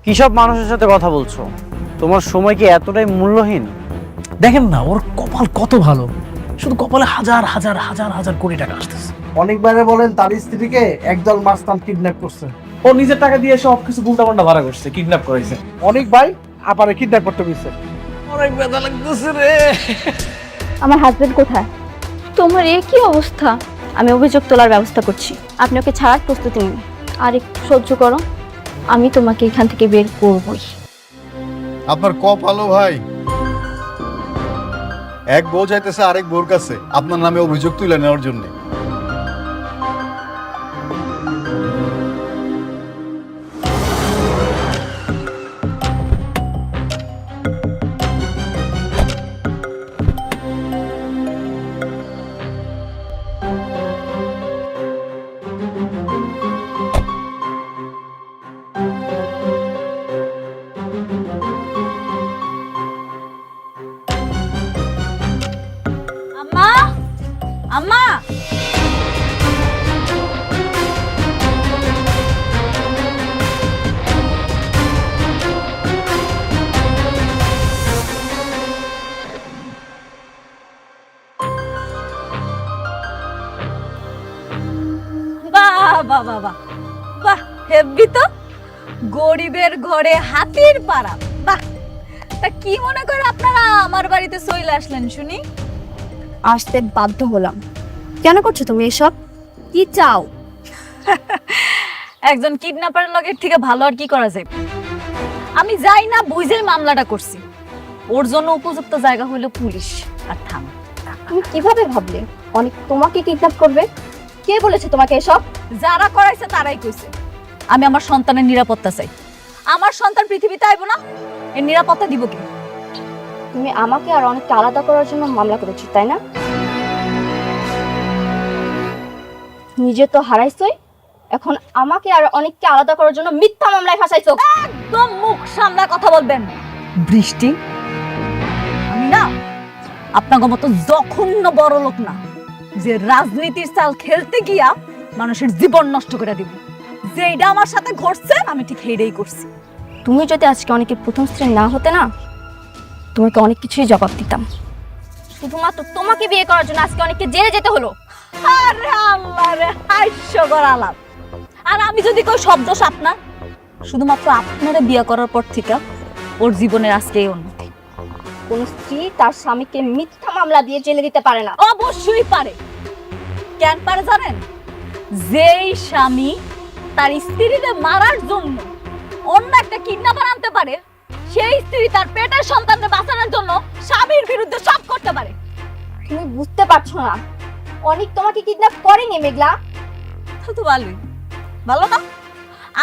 কি সব মানুষের সাথে কথা বলছো? তোমার সময় কি এতটাই মূল্যহীন? দেখেন না, ওর কপাল কত ভালো, শুধু কপালে হাজার হাজার হাজার হাজার কোটি টাকা আসতেছে। অনেকবারে বলেন তার স্ত্রীকে একদল মাস্তান কিডন্যাপ করছে। ও নিজের টাকা দিয়ে সব কিছু উল্টাপাল্টা ভাড়া করছে, কিডন্যাপ করেছে। অনেক ভাই আপারে কিডন্যাপ করতে গেছে। অনেক ব্যথা লাগতেছে রে। আমার হাজবেন্ড কোথায়? তোমার এ কি অবস্থা? আমি অভিযোগ তোলার ব্যবস্থা করছি, আপনি ওকে ছাড়ার প্রস্তুতি নিন। আর একটু সহ্য করো, আমি তোমাকে এখান থেকে বের করবই। আপনার কপালও ভাই, এক বউ যাইতেছে আরেক বউর কাছে আপনার নামে অভিযোগ তুলে নেওয়ার জন্য। আম্মা, আম্মা, বাহ বাহ বাহ বাহ বাহ, হেব্বি তো। গরিবের ঘরে হাতির পাড়া। বাহ, তা কি মনে করে আপনারা আমার বাড়িতে চলে আসলেন শুনি? আসতে বাধ্য হলাম। কেন করছো তুমি এসব? কি চাও? একজন কিডন্যাপারের লগের থেকে ভালো আর কি করা যায়? আমি যাই না বুঝে মামলাটা করছি। ওর জন্য উপযুক্ত জায়গা হলো পুলিশ আর থানা। তুমি কিভাবে ভাবলে অনেক তোমাকে কিডন্যাপ করবে? কে বলেছে তোমাকে এসব? যারা করাইছে তারাই কইছে। আমি আমার সন্তানের নিরাপত্তা চাই। আমার সন্তান পৃথিবীতে আইব না, এর নিরাপত্তা দিব কি? তুমি আমাকে আর অনেককে আলাদা করার জন্য মামলা করেছো, তাই না? নিজে তো হারাইছই, এখন আমাকে আর অনেককে আলাদা করার জন্য মিথ্যা মামলায় ফাঁসাইছো। একদম মুখ সামলা কথা বলবেন। বৃষ্টি, আমি না আপনার মতো জঘন্য বড় লোক না যে রাজনীতির চাল খেলতে গিয়া মানুষের জীবন নষ্ট করে দিব। যেটা আমার সাথে ঘটছে আমি ঠিক সেইটাই করছি। তুমি যদি আজকে অনেকের প্রথম স্ত্রী না হতে না, তোমাকে অনেক কিছুই জবাব দিতাম। শুধুমাত্র তোমাকে বিয়ে করার জন্য আজকে অনেককে জেলে যেতে হলো। আরে আল্লাহ রে, হাস্যকর আলাপ। আর আমি যদি কই শব্দ আপনার, শুধুমাত্র আপনারে বিয়ে করার পর থেকে ওর জীবনের আজকে এই উন্নতি। কোন স্ত্রী তার স্বামীকে মিথ্যা মামলা দিয়ে জেলে দিতে পারে না। অবশ্যই পারে। কেন পারে জানেন? যেই স্বামী তার স্ত্রীকে মারার জন্য অন্য একটা কিডন্যাপার আনতে পারে, সেই স্ত্রী তার পেটের সন্তানকে বাঁচানোর জন্য স্বামীর বিরুদ্ধে সব করতে পারে। তুমি বুঝতে পারছো না, অনেক তোমাকে কিডন্যাপ করেনি মেঘলা। তো ভালোই, ভালো না?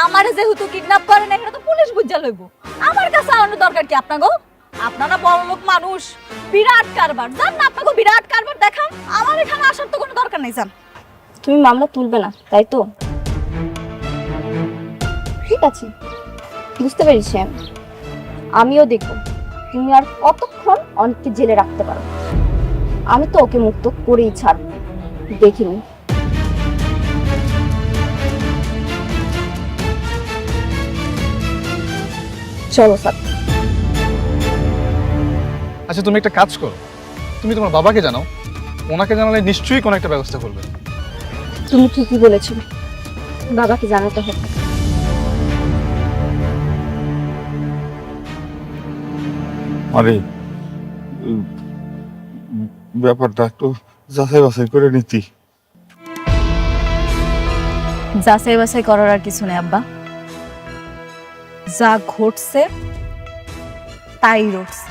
আমার যেহেতু কিডন্যাপ করে না, এটা তো পুলিশ বুঝা লইব। আমার কাছে আনার দরকার কি আপনাকে? আপনারা বড় লোক মানুষ, বিরাট কারবার, জান না? আপনাকে বিরাট কারবার দেখান, আমার এখানে আসার তো কোনো দরকার নেই। জান, তুমি মামলা তুলবে না, তাই তো? ঠিক আছে, বুঝতে পেরেছি আমি। আমিও দেখব তুমি আর কতক্ষণ অনেককে জেলে রাখতে পারো। আমি তো ওকে মুক্ত করেই ছাড়ব, দেখিনি। চলো স্যার। আচ্ছা, তুমি একটা কাজ করো, তুমি তোমার বাবাকে জানাও। ওনাকে জানালে নিশ্চয়ই কোনো একটা ব্যবস্থা করবে। তুমি ঠিকই বলেছো, বাবাকে জানাতে হবে। আরে ব্যাপারটা একটু যাচাই বাছাই করে নিতি। যাচাই বাছাই করার আর কিছু নেই আব্বা। যা ঘটছে তাই ঘটছে।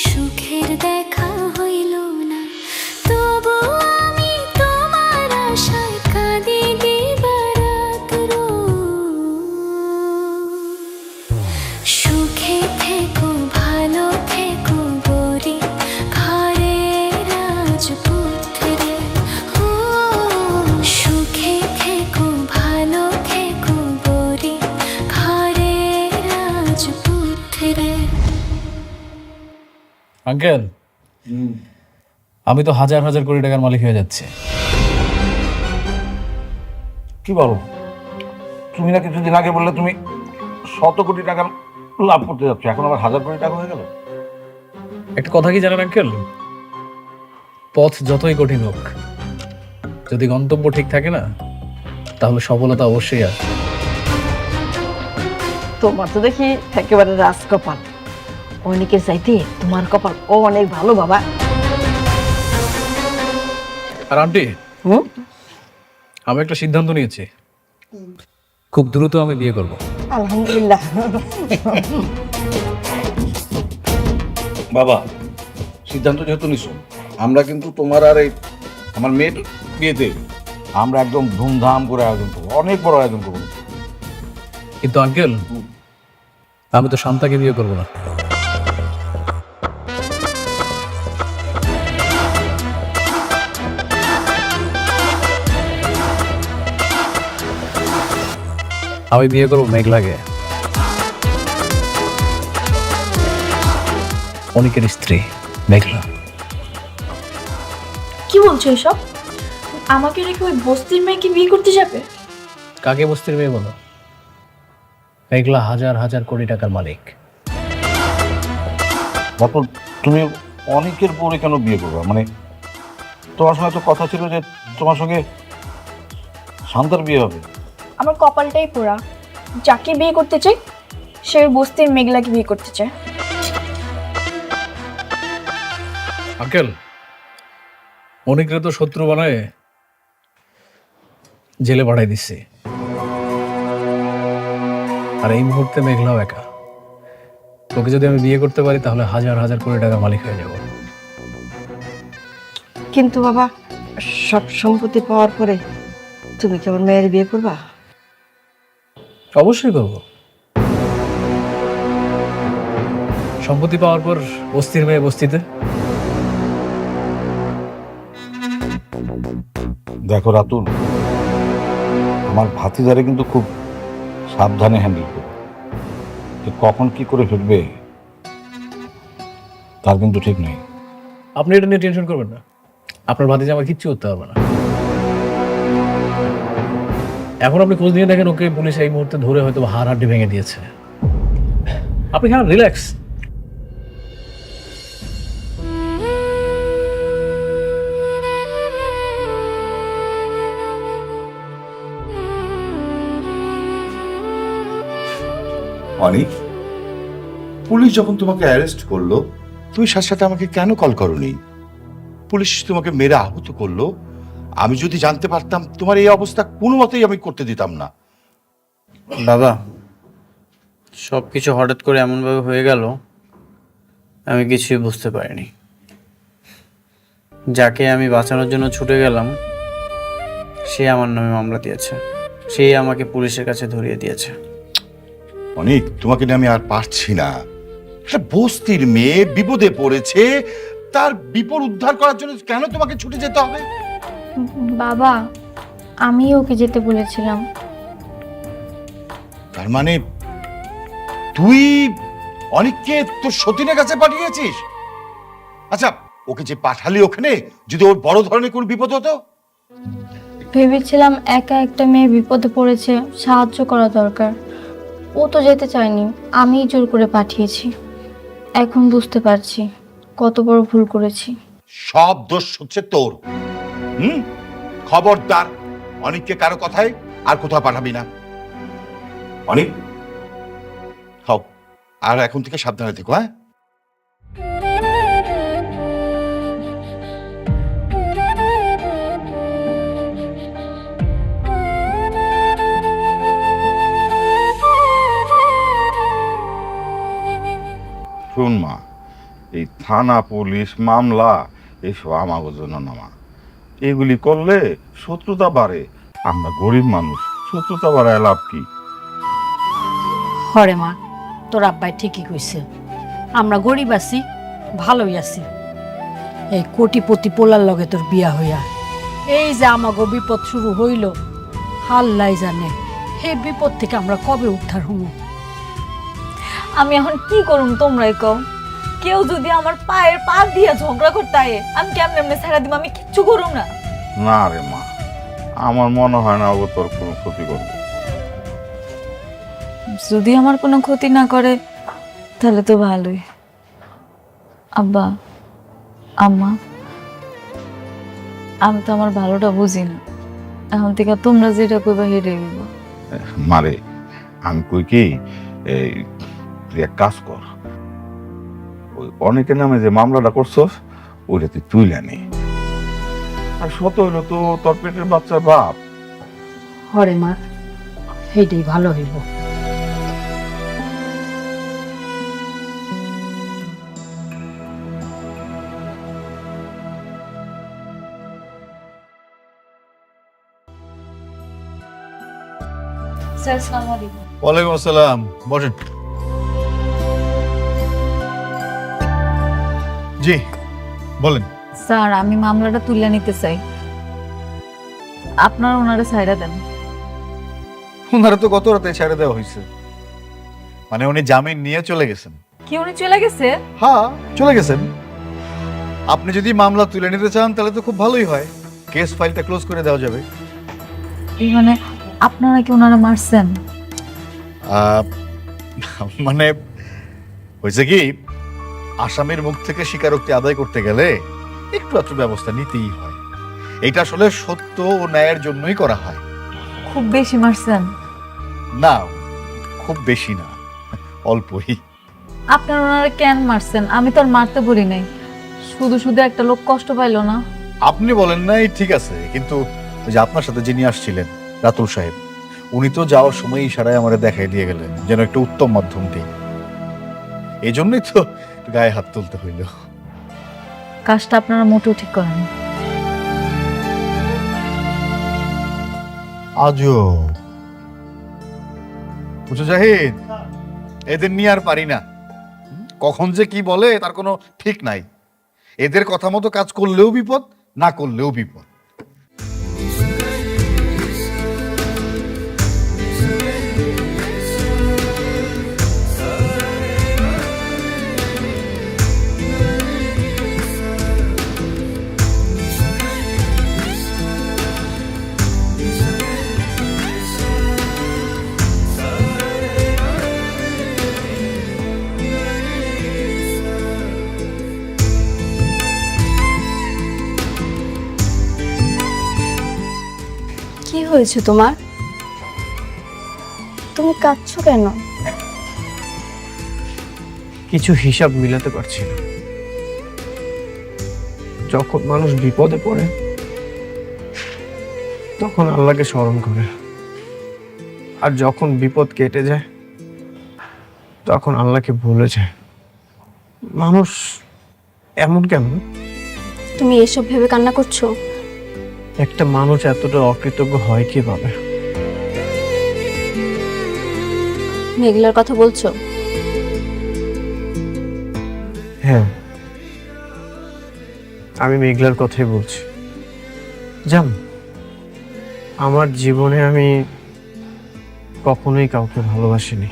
সুখের দেখা হইল না, তবু আমি তোমার আশায় কাঁদি দিবারাত রোজ। আঙ্কেল, আমি তো হাজার হাজার কোটি টাকার মালিক হয়ে যাচ্ছে। কি বলো? তুমি না কিছুদিন আগে বললে তুমি 100 কোটি টাকা লাভ করতে যাচ্ছ, এখন আবার 1000 কোটি টাকা হয়ে গেল। একটা কথা কি জানেন আঙ্কেল, পথ যতই কঠিন হোক, যদি গন্তব্য ঠিক থাকে না, তাহলে সফলতা অবশ্যই আসে। তোমার তো দেখি একেবারে রাজকপাল। অনেকের চাইতে তোমার কপাল অনেক ভালো বাবা। আর আন্টি, আমি একটা সিদ্ধান্ত নিয়েছি, খুব দ্রুত আমি বিয়ে করব। আলহামদুলিল্লাহ। বাবা, সিদ্ধান্ত যেহেতু নিছো, আমরা কিন্তু তোমার আর এই আমার মেয়ের বিয়েতে আমরা একদম ধুমধাম করে আয়োজন করবো, অনেক বড় আয়োজন করবো। কিন্তু আঙ্কেল, আমি তো শান্তাকে বিয়ে করবো না। আমি বিয়ে করবো মেঘলাকে, অনিকের স্ত্রী মেঘলা। কি বলছো এসব? আমাকে রেখে ওই বস্তির মেয়েকে বিয়ে করতে যাবে? কাকে বস্তির মেয়ে বলো? মেঘলা হাজার হাজার কোটি টাকার মালিক। তারপর তুমি অনেকের পরে কেন বিয়ে করবে? মানে তোমার সঙ্গে তো কথা ছিল যে তোমার সঙ্গে শান্তার বিয়ে হবে। আমার কপালটাই পোড়া, যাকে বিয়ে করতে চাই সে ওই বস্তির মেঘলাকে বিয়ে করতে চায়। আঙ্কেল, অনেকরে তো শত্রু বানায় জেলে পাঠাই দিচ্ছে, আর এই মুহূর্তে মেঘলাও একা। তোকে যদি আমি বিয়ে করতে পারি তাহলে হাজার হাজার কোটি টাকা মালিক হয়ে যাব। কিন্তু বাবা, সব সম্পত্তি পাওয়ার পরে তুমি কি আমার মেয়ের বিয়ে করবা? অবশ্যই করব। সম্পত্তি পাওয়ার পর বস্তির মেয়ে বস্তিতে। দেখো রাতুল, আমার ভাতিজারে কিন্তু খুব সাবধানে হ্যান্ডেল করবে, যে কখন কি করে ফেলবে তার কিন্তু ঠিক নেই। আপনি এটা নিয়ে টেনশন করবেন না, আপনার ভাতিজা আমার কিচ্ছু করতে হবে না। এখন আপনি খোঁজ নিয়ে দেখেন, ওকে পুলিশ এই মুহূর্তে ধরে হয়তো হাড় হাড্ডি ভেঙে দিয়েছে। আপনি হ্যাঁ রিল্যাক্স। অনিক, পুলিশ যখন তোমাকে অ্যারেস্ট করলো, তুমি সাথে সাথে আমাকে কেন কল করোনি? পুলিশ তোমাকে মেরে আহত করলো, আমি যদি জানতে পারতাম তোমার এই অবস্থা কোনো মতেই আমি করতে দিতাম না। বাবা, সব কিছু হঠাৎ করে এমনভাবে হয়ে গেল, আমি কিছুই বুঝতে পারিনি। যাকে আমি বাঁচানোর জন্য ছুটে গেলাম, সে আমার নামে মামলা দিয়েছে, সে আমাকে পুলিশের কাছে ধরিয়ে দিয়েছে। অনিক, তোমাকে নিয়ে আমি আর পারছি না। একটা বস্তির মেয়ে বিপদে পড়েছে, তার বিপদ উদ্ধার করার জন্য কেন তোমাকে ছুটে যেতে হবে? বাবা, আমি ওকে যেতে বলেছিলাম। তার মানে তুই অনিককে তোর সতীনের কাছে পাঠিয়েছিস? আচ্ছা, ওকে যে পাঠালি ওখানে, যদি ওর বড় ধরনের কোনো বিপদ হতো? ভেবেছিলাম একা একটা মেয়ে বিপদে পড়েছে, সাহায্য করা দরকার। ও তো যেতে চায়নি, আমিই জোর করে পাঠিয়েছি। এখন বুঝতে পারছি কত বড় ভুল করেছি। সব দোষ হচ্ছে তোর। খবরদার, অনিককে কারো কথায় আর কোথাও পাঠাবি না। অনিক, খাও, আর এখন থেকে সাবধানে থেকো। হ্যাঁ, শুন মা, এই থানা পুলিশ মামলা এইসব আমাদের জন্য না মা। এগুলি করলে শত্রুতা বাড়ে। আমরা গরিব মানুষ, শত্রুতা বাড়ায় লাভ কি? হরে মা, তোর আব্বাই ঠিকই কইছে। আমরা গরিব আছি, ভালোই আছি। এই কোটিপতি পোলার লগে তোর বিয়া হইয়া এই যে আমাগো বিপদ শুরু হইল, আল্লাহ জানে এই বিপদ থেকে আমরা কবে উদ্ধার হবো। আমি এখন কি করুম তোমরাই কও। কেউ যদি আমার পায়ের পা দিয়ে ঝগড়া করতে আয়ে আমি কেমনে এমনি ছেড়ে দিব? আমি কিচ্ছু করুম না। না রে মা, আমার মনে হয় না ও তোর কোনো ক্ষতি করবে। যদি আমার কোনো ক্ষতি না করে তাহলে তো ভালোই। আব্বা, আম্মা, আমি তো আমার ভালোটা বুঝি না, এখন থেকে তোমরা যেটা কইবা হেরে গেল। মারে আমি কই কি, এই তুই এক কাজ কর, ওই অনেকের নামে যে মামলাটা করছস ওইটা তুই তুইলা নে। আর শত হইলো তো তোর পেটের বাচ্চার বাপ। হরে মা, সেইটাই ভালো হইব। স্যার আসসালামু আলাইকুম। ওয়ালাইকুম আসসালাম, বসেন। জি বলেন। স্যার আমি মামলাটা তুলে নিতে চাই, আপনারা ওনারে ছাইড়া দেন। ওনারা তো গত রাতে ছেড়ে দেওয়া হয়েছে, মানে উনি জামিন নিয়ে চলে গেছেন। কি উনি চলে গেছে? হ্যাঁ চলে গেছেন। আপনি যদি মামলা তুলে নিতে চান তাহলে তো খুব ভালোই হয়, কেস ফাইলটা ক্লোজ করে দেওয়া যাবে। এই মানে আপনারা কি ওনারা মারছেন? আহ, মানে হয়েছে কি, আসামির মুখ থেকে স্বীকারোক্তি আদায় করতে গেলে একটু একটু ব্যবস্থা নিতেই হয়। এটা আসলে সত্য ও ন্যায়ের জন্যই করা হয়। খুব বেশি মারছেন? না, খুব বেশি না, অল্পই। আপনারা ওনারা কেন মারছেন? আমি তো আর মারতে বলি নাই, শুধু শুধু একটা লোক কষ্ট পাইলো না। আপনি বলেন নাই ঠিক আছে, কিন্তু ওই যে আপনার সাথে যিনি আসছিলেন রাতুল সাহেব, উনি তো যাওয়ার সময় ইশারায় আমারে দেখাই দিয়ে গেলেন যেন একটা উত্তম মাধ্যম দিই। এই জন্যই তো গায়ে হাত তুলতে হইল। কাজটা আপনারা মোটেও ঠিক করেন। আজও বুঝো জাহিদ, এদের নিয়ে আর পারি না। কখন যে কি বলে তার কোনো ঠিক নাই। এদের কথা মতো কাজ করলেও বিপদ, না করলেও বিপদ। কি হয়েছে তোমার? তুমি কাঁদছো কেন? কিছু হিসাব মিলাতে পারছি না। যখন মানুষ বিপদে পড়ে তখন আল্লাহকে স্মরণ করে, আর যখন বিপদ কেটে যায় তখন আল্লাহকে ভুলে যায়। মানুষ এমন কেমন? তুমি এসব ভেবে কান্না করছো? একটা মানুষ এতটা অকৃতজ্ঞ হয় কিভাবে? মেঘলার কথা বলছো? হ্যাঁ, আমি মেঘলার কথাই বলছি। জান, আমার জীবনে আমি কখনোই কাউকে ভালোবাসিনি।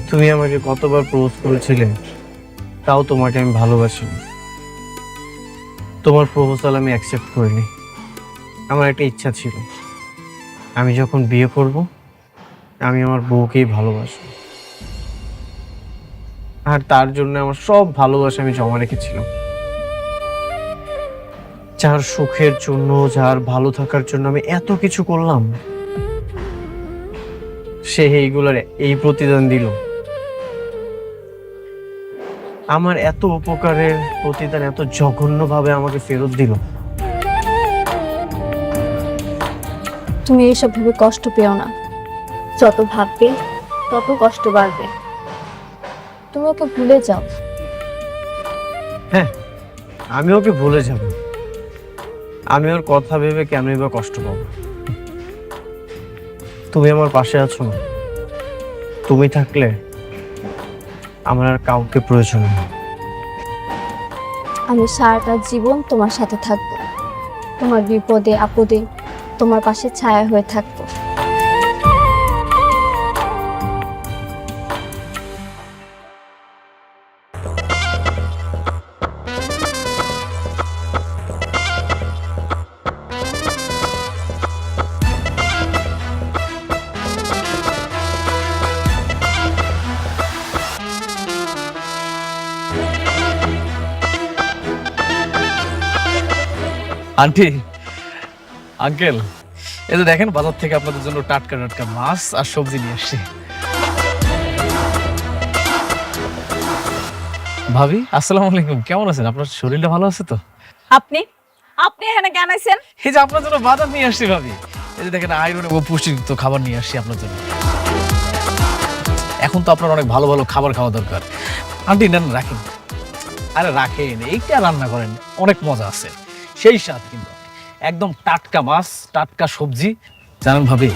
তুমি আমাকে কতবার প্রপোজ করেছিলে, তাও তোমাকে আমি ভালোবাসিনি। তোমার প্রপোজাল আমি অ্যাকসেপ্ট করিনি। আমার একটা ইচ্ছা ছিল, আমি যখন বিয়ে করব আমি আমার বউকেই ভালোবাসবো, আর তার জন্য আমার সব ভালোবাসা আমি জমা রেখেছিলাম। যার সুখের জন্য, যার ভালো থাকার জন্য আমি এত কিছু করলাম, সে এইগুলোর এই প্রতিদান দিল। আমার এত উপকারের প্রতিদান এত জঘন্যভাবে আমাকে ফেরত দিল। তুমি এইসব ভেবে কষ্ট পেও না, যত ভাববে তত কষ্ট বাড়বে। তুমি ওকে ভুলে যাও। হ্যাঁ, আমি ওকে ভুলে যাব। আমি ওর কথা ভেবে কেনই বা কষ্ট পাবো? তুমি আমার পাশে আছো না, তুমি থাকলে আমার আর কাউকে প্রয়োজন নেই। আমি সারাটা জীবন তোমার সাথে থাকবো, তোমার বিপদে আপদে তোমার পাশে ছায়া হয়ে থাকবো। আন্টি, আঙ্কেল, এই যে দেখেন বাজার থেকে আপনাদের জন্য টাটকা টাটকা মাছ আর সবজি নিয়ে আসছি। ভাবি, আসসালামু আলাইকুম, কেমন আছেন? আপনার শরীরটা ভালো আছে তো? আপনি আপনি এখানে কেন আইছেন? এই যে আপনার জন্য বাজার নিয়ে আসছি ভাবি। এই যে দেখেন আয়রন ও পুষ্টিযুক্ত খাবার নিয়ে আসছি আপনার জন্য। এখন তো আপনার অনেক ভালো ভালো খাবার খাওয়া দরকার। আন্টি নেন, রাখেন। আরে রাখেন, এইটা রান্না করেন, অনেক মজা আছে, সেই স্বাদ কিন্তু। একদম টাটকা মাছ, টাটকা সবজি। জানেন ভাবি,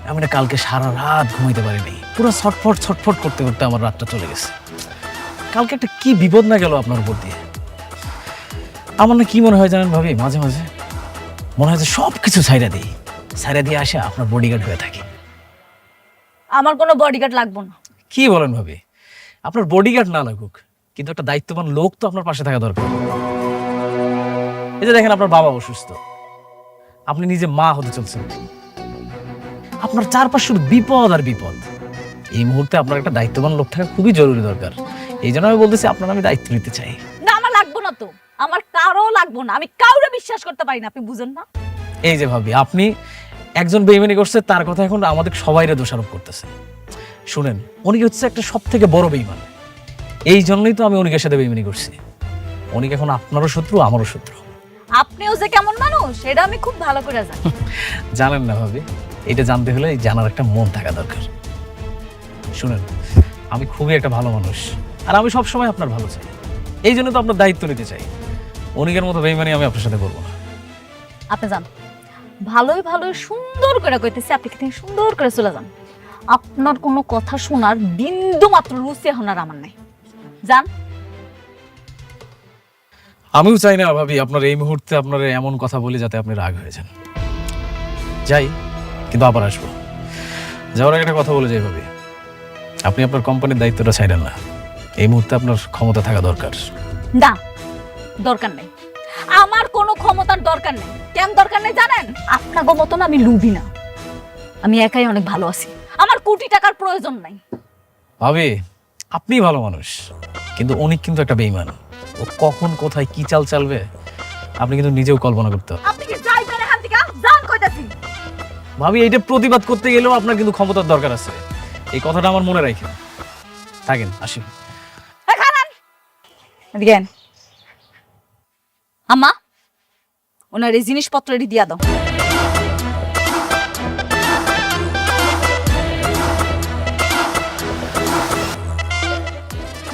আমি না কালকে সারা রাত ঘুমাইতে পারিনি, পুরো ছটফট ছটফট করতে করতে আমার রাতটা চলে গেছে। কালকে একটা কি বিপদ না গেল আপনার উপর দিয়ে। আমার না কি মনে হয় জানেন ভাবি, মাঝে মাঝে মনে হয় যে সব কিছু ছাইরা দিই, ছাইরা দিয়ে আসে আপনার বডিগার্ড হয়ে থাকি। আমার কোনো বডিগার্ড লাগবে না। কি বলেন ভাবি? আপনার বডিগার্ড না লাগুক, কিন্তু একটা দায়িত্ববান লোক তো আপনার পাশে থাকা দরকার। এই যে দেখেন আপনার বাবা অসুস্থ, আপনি নিজে মা হতে চলছেন, আপনার চারপাশে শুধু বিপদ আর বিপদ। এই মুহূর্তে আপনার একটা দায়িত্ববান লোক থাকা খুবই জরুরি দরকার। এই জন্য আমি বলতেছি আপনার আমি দায়িত্ব নিতে চাই। না, আমার লাগবে না তো, আমার কারো লাগবে না। আমি কাউরে বিশ্বাস করতে পারি না, আপনি বুঝেন না? এই যে ভাবি, আপনি একজন বেইমানি করছে, তার কথা এখন আমাদের সবাইরে দোষারোপ করতেছে। শুনেন, উনি হচ্ছে একটা সব থেকে বড় বেইমান। এই জন্যই তো আমি অনিকের সাথে বেইমানি করছি। অনিক এখন আপনারও শত্রু, আমারও শত্রু। আপনিও যে কেমন মানুষ এটা আমি খুব ভালো করে জানি। জানেন না ভাবি, এটা জানতে হলে এই জানার একটা মন থাকা দরকার। শুনেন, আমি খুবই একটা ভালো মানুষ, আর আমি সব সময় আপনার ভালো চাই। এই জন্য তো আপনার দায়িত্ব নিতে চাই। অনিকের মতো বেইমানি আমি আপনার সাথে করবো না। আপনি যান, ভালোই ভালোই সুন্দর করে কইতেছি, আপনি কি সুন্দর করে চলে যান। আপনার কোনো কথা শোনার বিন্দু মাত্র রুচি এখন আর আমার নাই। যান। আমিও চাই না ভাবি আপনার এই মুহূর্তে আপনার এমন কথা বলে যাতে আপনি রাগ হয়ে যান। যাই, কিন্তু আবার আসবো। যাওয়ার আগে একটা কথা বলে যাই ভাবি, আপনি আপনার কোম্পানির দায়িত্বটা ছাইড়েন না। এই মুহূর্তে আপনার ক্ষমতা থাকা দরকার। না, দরকার নেই, আমার কোনো ক্ষমতার দরকার নেই। কেন দরকার নেই জানেন? আপনার মতন আমি লুবি না, আমি একাই অনেক ভালো আছি, আমার কোটি টাকার প্রয়োজন নাই। ভাবি, আপনি ভালো মানুষ, কিন্তু অনেক কিন্তু একটা বেইমান। ও কখন কোথায় কি চাল চালবে আপনি কিন্তু নিজেও কল্পনা করতে পারেন। আপনি কি যাইবেন এখান থেকে? যান কইতাছি। ভাবি, এইটা প্রতিবাদ করতে গেলেও আপনার কিন্তু ক্ষমতার দরকার আছে, এই কথাটা আমার মনে রাখেন। থাকেন, আসি। এদিকে আন। আম্মা, ওনার এই জিনিসপত্র দিয়া দাও।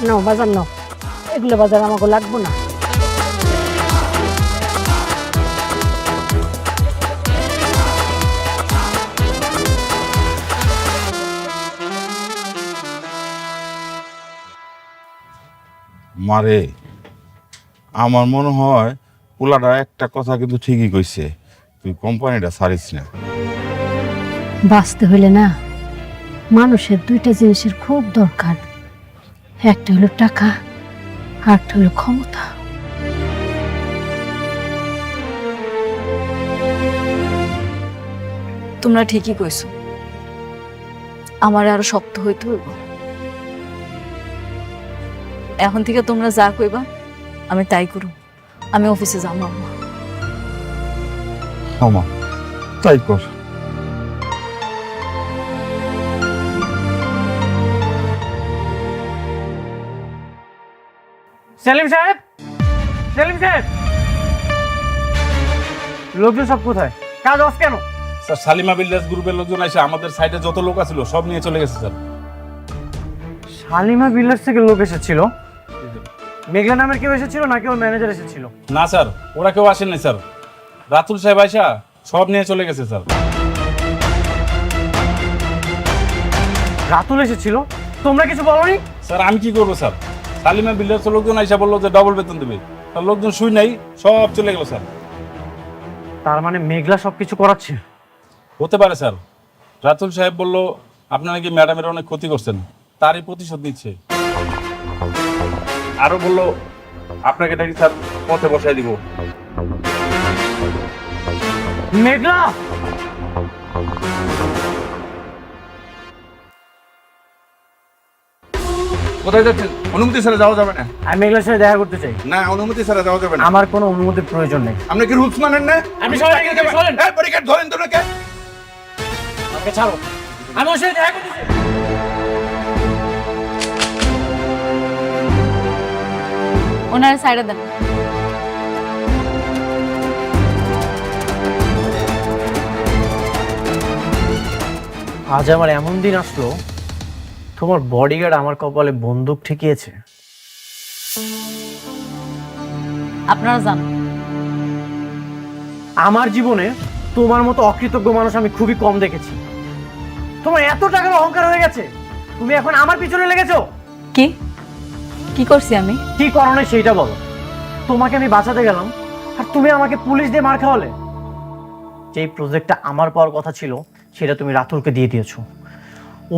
নাও বাজার নাও, এগুলো বাজার আমাকে লাগবো না। মারে, আমার মনে হয় পোলাটা একটা কথা কিন্তু ঠিকই কইছে, তুই কোম্পানিটা ছাড়িস না। বাঁচতে হইলে না মানুষের দুইটা জিনিসের খুব দরকার, একটা হলো টাকা, আরেকটা হলো ক্ষমতা। তোমরা ঠিকই কইছো, আমার আরো শক্ত হইতে হইব। এখন থেকে তোমরা যা কইবা আমি তাই করব। আমি অফিসে যাবো। আমা তাই কর। সেলিম সাহেব, সেলিম সাহেব, লোকজন সব কোথায়? কাজ অফ কেন? স্যার, সালিমা বিল্ডার্স গ্রুপের লোকজন এসে আমাদের সাইডে যত লোক আছিল সব নিয়ে চলে গেছে স্যার। শালিমা বিল্ডার্স থেকে লোক এসেছিল? মেঘলা নামের কেউ এসেছিল নাকি ওর ম্যানেজার এসেছিল? না স্যার, ওরা কেউ আসেনি স্যার, রাতুল সাহেব আইসা সব নিয়ে চলে গেছে স্যার। রাতুল এসেছিল? তোমরা কিছু বলোনি? স্যার আমি কি করবো স্যার, সালিমা বিল্ডার্স লোকজন আইসা বললো যে ডবল বেতন দেবে, তার লোকজন শুই নাই, সব চলে গেল স্যার। তার মানে মেঘলা সবকিছু করাচ্ছে? হতে পারে স্যার, রাতুল সাহেব বললো আপনারা নাকি ম্যাডামের অনেক ক্ষতি করছেন, তারই প্রতিশোধ নিচ্ছে। আরো বললো আপনাকে নাকি স্যার পথে বসায় দিব। মেঘলা, কোথায় যাচ্ছেন? অনুমতি ছাড়া যাওয়া যাবে না। আমি মেঘলার সাথে দেখা করতে চাই। না, অনুমতি ছাড়া যাওয়া যাবে না। আমার কোনো অনুমতির প্রয়োজন নেই। আপনি কি রুলস মানেন না? আপনি সবাই এখান থেকে সরেন। এই ব্যারিকেড ধরেন তো নাকি? আমাকে ছাড়ো, আমি ওর সাথে দেখা করতে চাই। ওনার সাইডে দেন। আজ আমার এমন দিন আসলো, তোমার বডিগার্ড আমার কপালে বন্দুক ঠেকিয়েছে। আপনারা যান। আমার জীবনে তোমার মতো অকৃতজ্ঞ মানুষ আমি খুবই কম দেখেছি। তোমার এত টাকার অহংকার হয়ে গেছে, তুমি এখন আমার পিছনে লেগেছো। কি কি করছি আমি? কি কারণে সেইটা বলো। তোমাকে আমি বাঁচাতে গেলাম আর তুমি আমাকে পুলিশ দিয়ে মার খাওয়ালে। যেই প্রজেক্টটা আমার পাওয়ার কথা ছিল সেটা তুমি রাতুলকে দিয়ে দিয়েছো।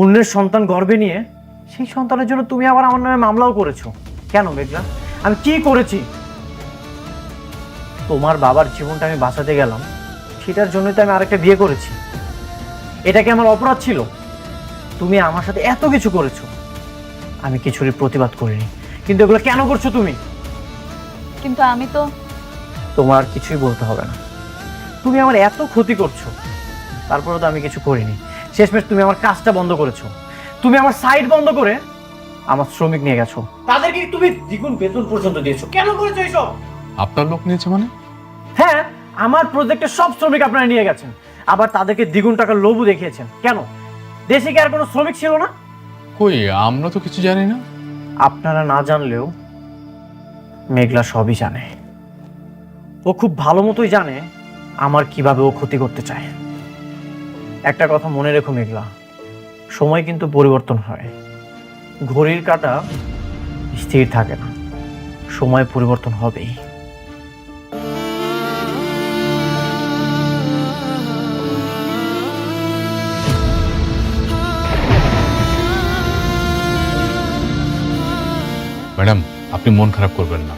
অন্যের সন্তান গর্ভে নিয়ে সেই সন্তানের জন্য তুমি আবার আমার নামে মামলাও করেছো। কেন মেঘলা, আমি কি করেছি? তোমার বাবার জীবনটা আমি বাঁচাতে গেলাম, সেটার জন্যই তো আমি আরেকটা বিয়ে করেছি। এটা কি আমার অপরাধ ছিল? তুমি আমার সাথে এত কিছু করেছো, আমি কিছুরই প্রতিবাদ করিনি, কিন্তু এগুলো কেন করছো তুমি? কিন্তু আমি তো তোমার আর কিছুই বলতে হবে না। তুমি আমার এত ক্ষতি করছো, তারপরে তো আমি কিছু করিনি। শেষমেশ তুমি আমার কাজটা বন্ধ করেছো। তুমি আমার সাইট বন্ধ করে আমার শ্রমিক নিয়ে গেছো, তাদেরকে তুমি দ্বিগুণ বেতন পর্যন্ত দিয়েছো। কেন করেছো এইসব? আপনার লোক নিয়েছে মানে? হ্যাঁ, আমার প্রজেক্টের সব শ্রমিক আপনারা নিয়ে গেছেন, আবার তাদেরকে দ্বিগুণ টাকার লোভও দেখিয়েছেন। কেন? দেশে কি আর কোনো শ্রমিক ছিল না? কই, আমরা তো কিছু জানি না। আপনারা না জানলেও মেঘলা সবই জানে। ও খুব ভালো মতোই জানে আমার কিভাবে ও ক্ষতি করতে চায়। একটা কথা মনে রেখো মেঘলা, সময় কিন্তু পরিবর্তন হয়, ঘড়ির কাঁটা স্থির থাকে না, সময় পরিবর্তন হবেই। ম্যাডাম, আপনি মন খারাপ করবেন না।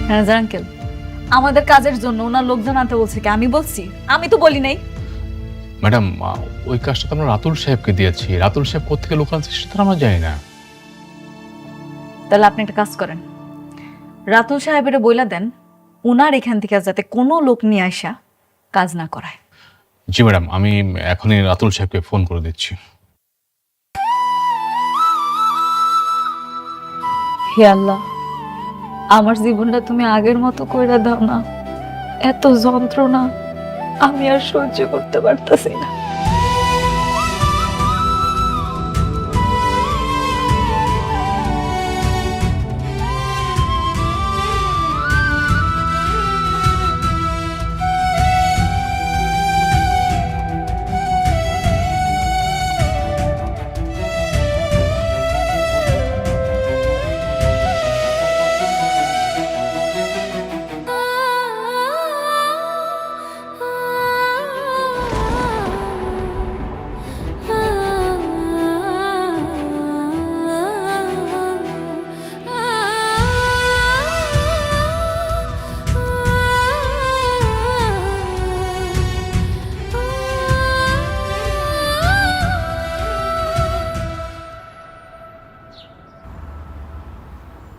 ম্যানেজার আঙ্কেল, আমাদের কাজের জন্য ওনার লোকজন আনতে বলছে কি? আমি বলছি? আমি তো বলি নাই। ম্যাডাম, ওই কাজটা তো আমরা রাতুল সাহেবকে দিয়েছি। রাতুল সাহেব কোথেকে লোক আনছে সেটা তো আমরা জানি না। তাহলে আপনি একটা কাজ করেন, রাতুল সাহেবের বইলা দেন ওনার এখান থেকে যাতে কোনো লোক নিয়ে আসা কাজ না করায়। জি ম্যাডাম, আমি এখনই রাতুল সাহেবকে ফোন করে দিচ্ছি। হে আল্লাহ, আমার জীবনটা তুমি আগের মতো কইরা দাও না। এত যন্ত্রণা আমি আর সহ্য করতে পারতাছি না।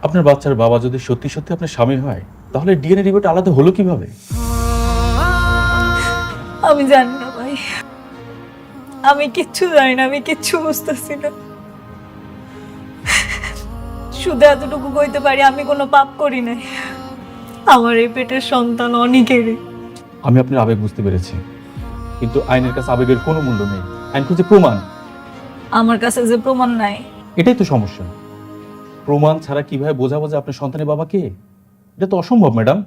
আপনার বাচ্চার বাবা যদি সত্যি সত্যি আপনার স্বামী হয়, তাহলে ডিএনএ রিপোর্ট আলাদা হলো কিভাবে? আমি জানি না ভাই, আমি কিচ্ছু জানি না, আমি কিচ্ছু বুঝতেছি না। শুধু এতটুকু কইতে পারি আমি কোনো পাপ করি নাই। আমার এই পেটের সন্তান অনেকেরই। আমি আপনার আবেগ বুঝতে পেরেছি, কিন্তু আইনের কাছে আবেগের কোনো মূল্য নেই। আইন খুঁজে প্রমাণ। আমার কাছে যে প্রমাণ নাই। এটাই তো সমস্যা। প্রমাণ ছাড়া কিভাবে বোঝাবো যে আপনার সন্তানের বাবা কে? এটা তো অসম্ভব ম্যাডাম।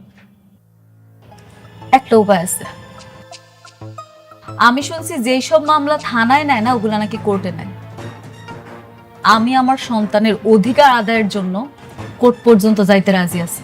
একটা উপায় আছে। আমি শুনছি যেই সব মামলা থানায় নেয় না, ওগুলা নাকি কোর্টে নেয়। আমি আমার সন্তানের অধিকার আদায়ের জন্য কোর্ট পর্যন্ত যাইতে রাজি আছি।